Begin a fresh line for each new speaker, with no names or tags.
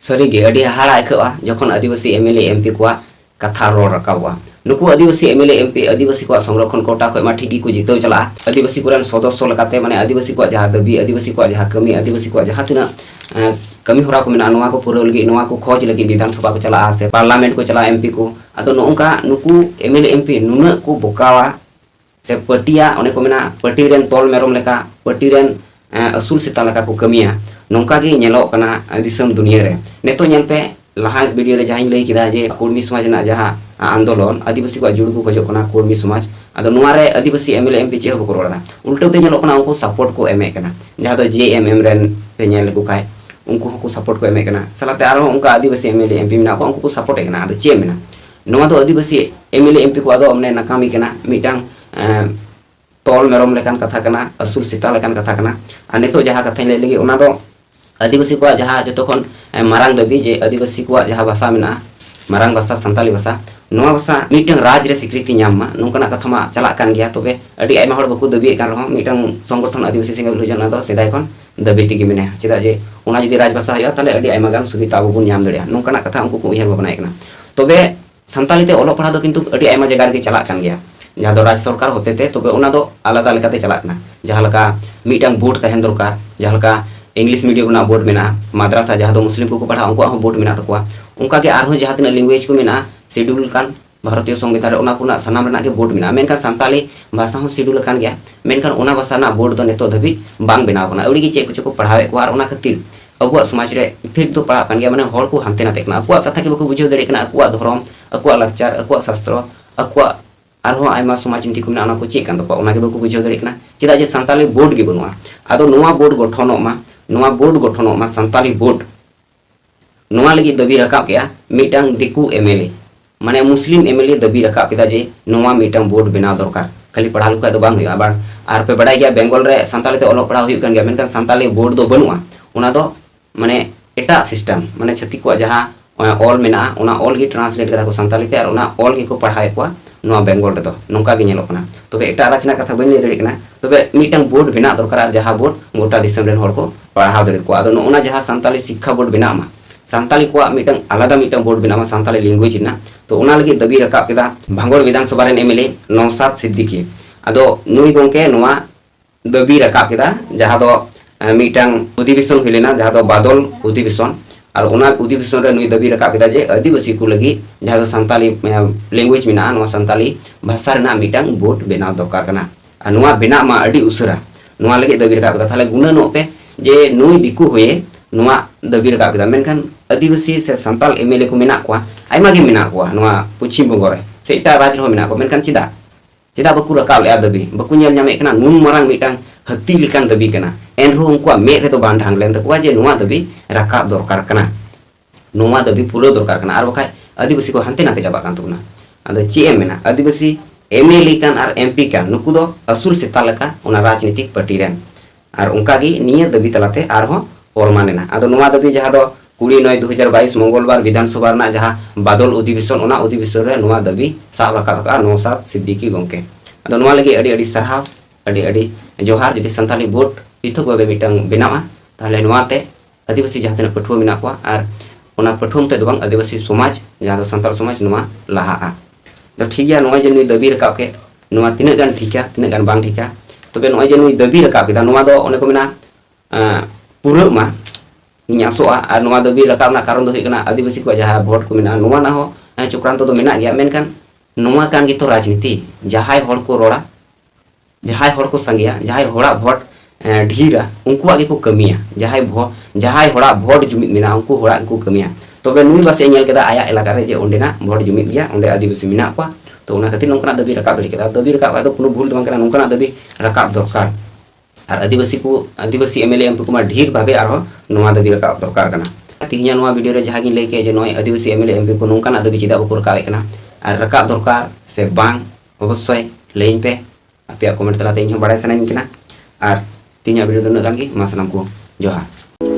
सरीगे अड़ी हाड़ा आइकवा जखन आदिवासी MLA MP को कथा रोड रकाबा नुकु आदिवासी एमएलए एमपी आदिवासी को संरक्षण कोटा को ठीक को जितो चला आदिवासी को सदस्य लगाते माने आदिवासी को जहाँ दाबी आदिवासी को जहाँ कमी आदिवासी को जहाँ तना कमी हरा को मेना को पूरा लगी को खोज लगी विधानसभा को चला से पार्लियामेंट को चला एमपी को अदो नोंका नुकु एमएलए एमपी नुना को बोकावा से पटिया ओने को मेना पटी रेन तोल मेरम लेका पटी रेन असूल सेता लेका को कमिया नोंका गे नेलोक कना दिसम दुनिया रे नेतो नेल पे लहा वीडियो रे जहां लई किदा जे कुर्मी समाज ना जहां आंदोलन आदिवासी को जुड़ को खोजो कना कुर्मी समाज अदो नुआ रे आदिवासी एमएलए एमपी चे हो रोड़ा उल्टे ते नेलोक कना उनको सपोर्ट को एमे कना जहां दो जेएमएम रेन पे नेल को खाय उनको को सपोर्ट को एमे कना सलाते आरो उनका आदिवासी एमएलए एमपी मेना को उनको को सपोर्ट कना अदो चे मेना नुआ दो आदिवासी एमएलए एमपी को अदो हमने नाकामी कना मिटांग तोल मेरम लेकान कथा कना असूल सीता लेकान कथा कना आ नितो जहां कथा ले लगी ओना दो आदिवासी को जहां जो तखन मारांग दाबी जे आदिवासी को जहां भाषा मेना मारांग भाषा संताली भाषा नोआ भाषा मिटंग राज रे स्वीकृति नामा नोंकना कथा मा चला कान गया तबे अडी आइमा हड़ बकु दाबी कान रहो मिटंग संगठन आदिवासी सेंगल हुजन दो सेदाय खन दाबी तिगी मेने चेदा जे ओना जदि राज भाषा हया तले अडी आइमा गान सुविधा बबुन नाम दड़िया नोंकना कथा उनको को उयहर बनाय कना तबे संताली ते ओलो पढ़ा दो किंतु अडी आइमा जगह रे चला कान गया जहाँ दो राज्य सरकार होते थे तबे ओना दो आलादा लेकाते चला कना जहाँ लका मिटंग बोर्ड तहन दरकार जहाँ लका इंग्लिश मीडियम ना बोर्ड मेना माद्रासा जहाँ दो मुस्लिम को पढ़ा उनको बोर्ड मेना तकवा उनका के आरो जहाँ तना लैंग्वेज को मेना शेड्यूल कान भारतीय संविधान रे ओना कुना सनाम रेना के बोर्ड मेना मेनका संताली भाषा हो शेड्यूल कान गया मेनकान ओना भाषा ना बोर्ड दो नेतो धबी बांग बेनाव कना अउडी के चेक को पढ़ावे को आर ओना खातिर अबुआ समाज रे इफेक्ट दो पड़ा कान गया माने हड़ को हांते नाते कना अकुआ कथा के बको बुझाव दड़े कना अकुआ धर्म अकुआ लक्चर अकुआ शास्त्र अकुआ आरो आयमा समाज चिंती को मेना को चेक कान तको ओना के बको बुझाव दड़े कना चेदा जे संताली बोर्ड के बनुआ आदो नोआ बोर्ड गठनों मा संताली बोर्ड नोआ लगी दबी रकाब गया मिटंग दिकू एमएलए माने मुस्लिम एमएलए दबी रकाब केदा जे नोआ मिटंग बोर्ड बनाव दरकार खाली पढ़ा लुका दो बांग हुआ आबार आर पे बड़ाई गया बेंगल रे संताली ते ओलो पढ़ा हुई कान गया मेनकान संताली बोर्ड दो बनुआ ओना दो माने एटा सिस्टम माने छती को जहां ऑल मेना ओना ऑल गी ट्रांसलेट कदा को संताली ते आर ओना ऑल गी को पढ़ाए को नोआ बेंगल रे दो नोंका गे नेलो कना तबे एटा रचना कथा बइन ले दड़े कना तबे मिटंग बोर्ड बना दरकार आर जहां बोर्ड गोटा दिसम रेन हड़ को पढ़ाव दड़े को आदो ओना जहां संताली शिक्षा बोर्ड बना मा संताली को मिटंग आलादा मिटंग बोर्ड बना मा संताली लैंग्वेज ना तो ओना लगी दबी रकाब केदा भांगोड़ विधानसभा रेन एमएलए नौसाद सिद्दीकी आदो नुई गोंके नोआ दबी रकाब केदा जहां दो मिटंग अधिवेशन हुइलेना जहां दो बादल अधिवेशन और ओना अधिवेशन रे नुई दबी रकाब केदा जे आदिवासी को लगी जहां दो संताली लैंग्वेज मेना नोआ संताली भाषा रेना मिटंग बोर्ड बनाव दरकार कना आ नोआ बेना मा अडी उसरा नोआ लगी दबी रकाब केदा थाले गुना नो पे जे नुई दिकू होए नोआ दबी रकाब केदा मेनखान आदिवासी से संताल एमएलए को मेना को आइमा गे मेना को नोआ पश्चिम बंग रे से एटा राज्य हो मेना को मेनखान चिदा बकु रकाब ले दबी बकु नेल नामे कना नुन मारांग मिटंग हत्ती लिकान दबी कना एनरो उनको मे रे दो बांध हांग लेन तकवा जे नोआ दबी रकाब दरकार कना नोआ दबी पूरा दरकार कना आर बखाय आदिवासी को हांते नाते चाबा कान तबना आदो चे मेना आदिवासी एमएलए कान आर एमपी कान नुकु दो असूल सेता लका ओना राजनीतिक पार्टी रेन आर उनका गी निया दबी तलाते आर हो परमानेना आदो नोआ दबी जहां दो 20/9/2022 मंगलवार विधानसभा ना जहां बादल अधिवेशन ओना अधिवेशन रे नोआ दबी साब रखा का नौसाद सिद्दीकी गोंके आदो नोआ लगी अडी अडी सरहाव अडी जोहार जदि संताली बोर्ड पिथक बाबे मिटंग बेनावा ताले नोआ ते आदिवासी जहां तना पठुआ मेना को आर ओना पठुम ते दोबां आदिवासी समाज जहां दो संताल समाज नोआ लाहा तो ठीक है नोआ जे नुई दबी रकाब के नोआ तिना गान ठीका तिना गान बांग ठीका तबे नोआ जे नुई दबी रकाब केदा नोआ दो ओने को मेना पूरा मा नियासोआ आर नोआ दबी रकाब ना कारण दो हिकना आदिवासी को जहां वोट को मेना नोआ ना हो चक्रांत दो मेना गया मेनकान नोआ कान गे तो राजनीति जहां हड़ को रोड़ा जहां हड़ को संगिया जहां हड़ा वोट ढीरा उनको आगे को कमिया जहां हड़ा वोट जुमित मेना उनको हड़ा को कमिया तबे नुई बासे नेल केदा आया इलाका रे जे ओंडेना वोट जुमित गया ओंडे आदिवासी मेना को तो ओना खातिर नोंकना दबी रकाब दड़े केदा दबी रकाब आदो कोनो भूल दो कना नोंकना दबी रकाब दरकार और आदिवासी एमएलए एमपी को ढेर भावे आरो नोआ दबी रकाब दरकार कना तिहिया नोआ वीडियो रे जहां गिन लay के जे नोय आदिवासी एमएलए एमपी को नोंकना दबी चिदा बको रकाब कना और रकाब दरकार से बांग अवश्य लैन पे आपे कमेंट तलाते इन बड़ाय सनाइन कना और तिहिया वीडियो दो नगान गे मा सनाम को जोहार।